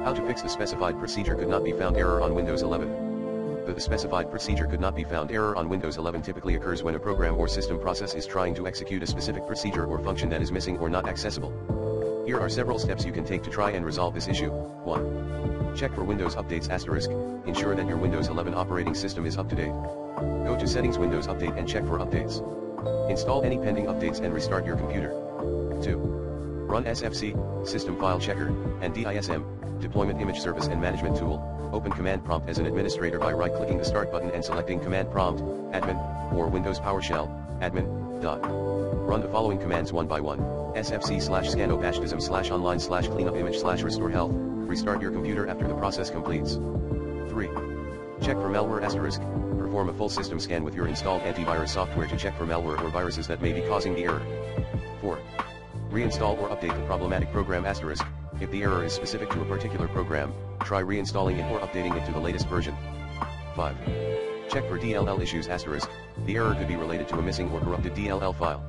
How to fix the specified procedure could not be found error on Windows 11. The specified procedure could not be found error on Windows 11 typically occurs when a program or system process is trying to execute a specific procedure or function that is missing or not accessible. Here are several steps you can take to try and resolve this issue. 1. Check for Windows updates *. Ensure that your Windows 11 operating system is up to date. Go to Settings, Windows Update, and check for updates. Install any pending updates and restart your computer. 2. Run SFC, System File Checker, and DISM, Deployment Image Service and Management Tool. Open Command Prompt as an administrator by right-clicking the Start button and selecting Command Prompt, Admin, or Windows PowerShell, Admin. Run the following commands one by one. SFC/scanop /online/cleanup image/restore health. Restart your computer after the process completes. 3. Check for malware *. Perform a full system scan with your installed antivirus software to check for malware or viruses that may be causing the error. 4. Reinstall or update the problematic program *. If the error is specific to a particular program, try reinstalling it or updating it to the latest version. 5. Check for DLL issues *. The error could be related to a missing or corrupted DLL file.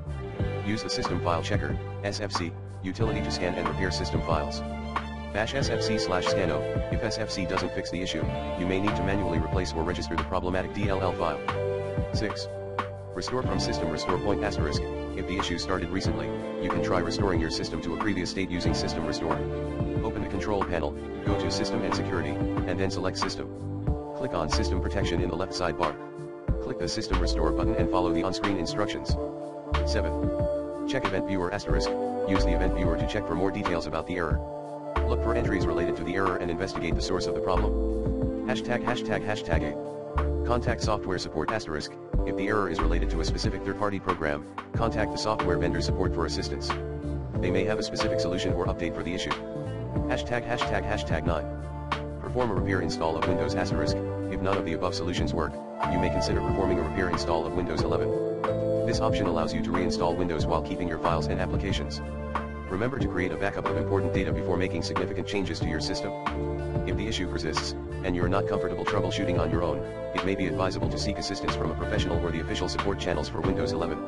Use the System File Checker, SFC, utility to scan and repair system files. Bash SFC/scano. If SFC doesn't fix the issue, you may need to manually replace or register the problematic DLL file. 6. Restore from System Restore Point *. If the issue started recently, you can try restoring your system to a previous state using System Restore. Open the Control panel, go to System and Security, and then select System. Click on System Protection in the left sidebar. Click the System Restore button and follow the on-screen instructions. 7. Check Event Viewer *. Use the Event Viewer to check for more details about the error. Look for entries related to the error and investigate the source of the problem. ####8. Contact Software Support *. If the error is related to a specific third-party program, contact the software vendor support for assistance. They may have a specific solution or update for the issue. ####9. Perform a repair install of Windows *. If none of the above solutions work, you may consider performing a repair install of Windows 11. This option allows you to reinstall Windows while keeping your files and applications. Remember to create a backup of important data before making significant changes to your system. If the issue persists, and you're not comfortable troubleshooting on your own, it may be advisable to seek assistance from a professional or the official support channels for Windows 11.